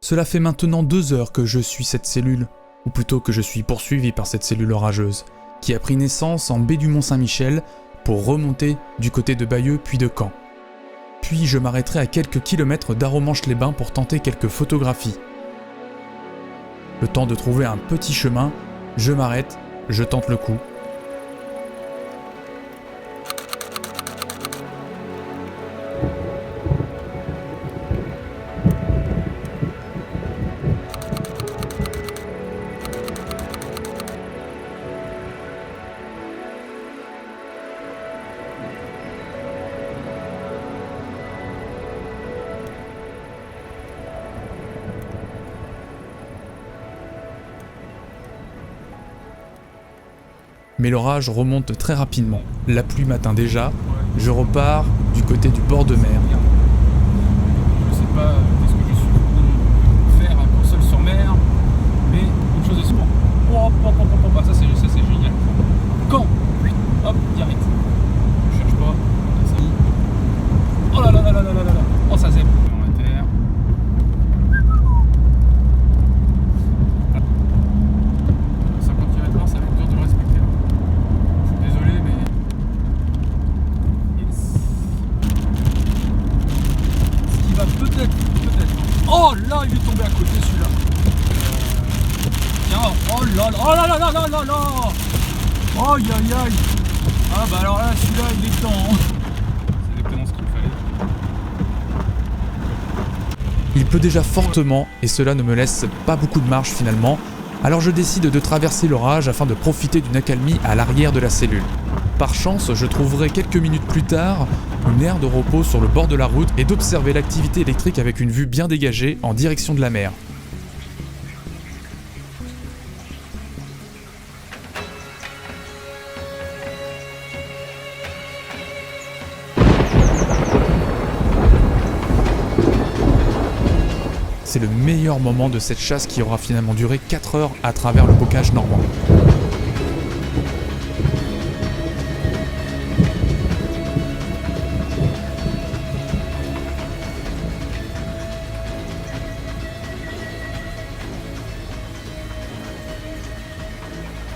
Cela fait maintenant 2 heures que je suis cette cellule, ou plutôt que je suis poursuivi par cette cellule orageuse, qui a pris naissance en baie du Mont-Saint-Michel pour remonter du côté de Bayeux puis de Caen. Puis je m'arrêterai à quelques kilomètres d'Arromanches-les-Bains pour tenter quelques photographies. Le temps de trouver un petit chemin, je m'arrête, je tente le coup. Mais l'orage remonte très rapidement. La pluie m'atteint déjà. Je repars du côté du bord de mer. Je sais pas qu'est-ce que je suis faire un console sur mer, mais une chose est sûre. Ah, ça c'est génial. Quand hop, direct. Je cherche pas. Oh là là là là là là là. Oh ça zèbre. On la terre. Ça continue maintenant, ça va être dur de le respecter. Désolé, mais. Yes. Ce qui va peut-être. Oh là, il est tombé à côté celui-là. Tiens, oh là là, oh là là là là là là. Aïe aïe aïe. Ah bah alors là, celui-là, il est dedans. Hein. C'est exactement ce qu'il me fallait. Il pleut déjà fortement et cela ne me laisse pas beaucoup de marge finalement. Alors je décide de traverser l'orage afin de profiter d'une accalmie à l'arrière de la cellule. Par chance, je trouverai quelques minutes plus tard une aire de repos sur le bord de la route et d'observer l'activité électrique avec une vue bien dégagée en direction de la mer. C'est le meilleur moment de cette chasse qui aura finalement duré 4 heures à travers le bocage normand.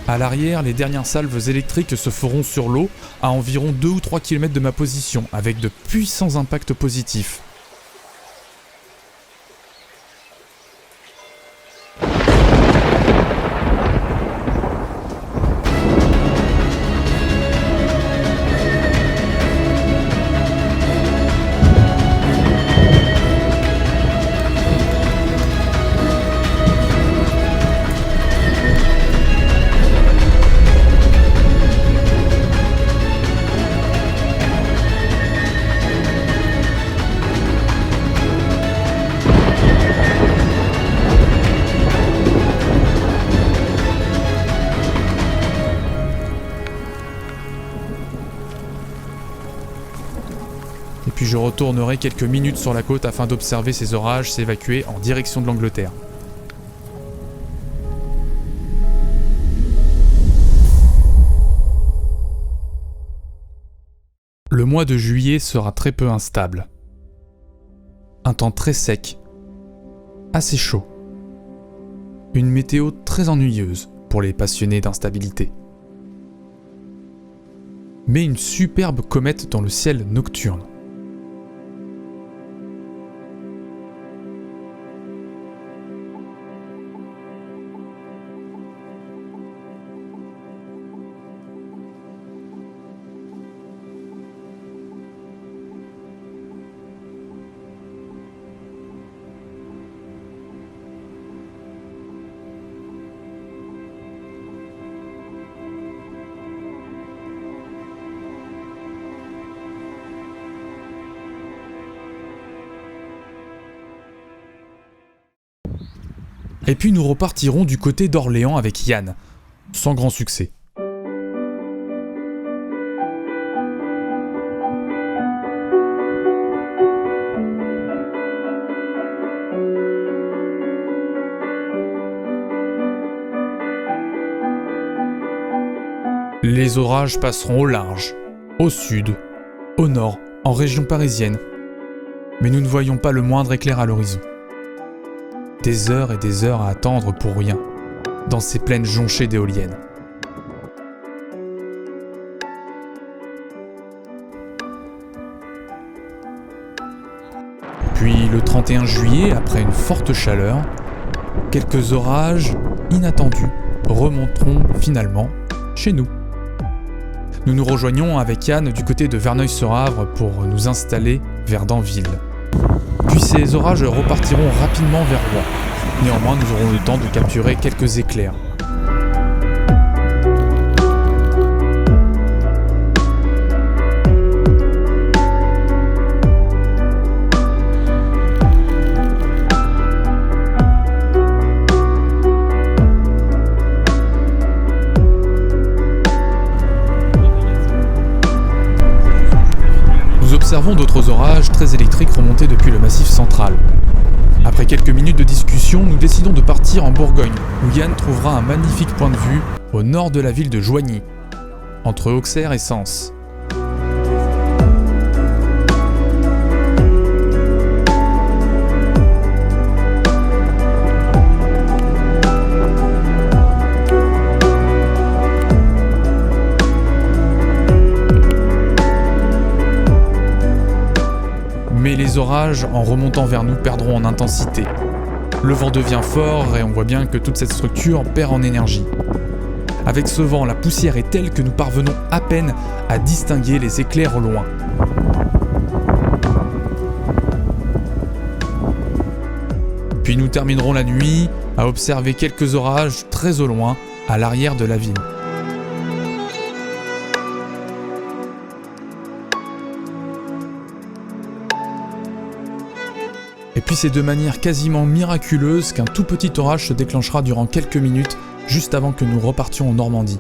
À l'arrière, les dernières salves électriques se feront sur l'eau à environ 2 ou 3 km de ma position, avec de puissants impacts positifs. Et puis je retournerai quelques minutes sur la côte afin d'observer ces orages s'évacuer en direction de l'Angleterre. Le mois de juillet sera très peu instable. Un temps très sec, assez chaud. Une météo très ennuyeuse pour les passionnés d'instabilité. Mais une superbe comète dans le ciel nocturne. Et puis nous repartirons du côté d'Orléans avec Yann, sans grand succès. Les orages passeront au large, au sud, au nord, en région parisienne, mais nous ne voyons pas le moindre éclair à l'horizon. Des heures et des heures à attendre pour rien, dans ces plaines jonchées d'éoliennes. Puis le 31 juillet, après une forte chaleur, quelques orages inattendus remonteront finalement chez nous. Nous nous rejoignons avec Yann du côté de Verneuil-sur-Avre pour nous installer vers Danville. Puis ces orages repartiront rapidement vers Rouen. Néanmoins, nous aurons le temps de capturer quelques éclairs. Nous observons d'autres orages très électriques remonter depuis le massif central. Après quelques minutes de discussion, nous décidons de partir en Bourgogne, où Yann trouvera un magnifique point de vue au nord de la ville de Joigny, entre Auxerre et Sens. Mais les orages, en remontant vers nous, perdront en intensité. Le vent devient fort et on voit bien que toute cette structure perd en énergie. Avec ce vent, la poussière est telle que nous parvenons à peine à distinguer les éclairs au loin. Puis nous terminerons la nuit à observer quelques orages très au loin, à l'arrière de la ville. Et puis c'est de manière quasiment miraculeuse qu'un tout petit orage se déclenchera durant quelques minutes, juste avant que nous repartions en Normandie.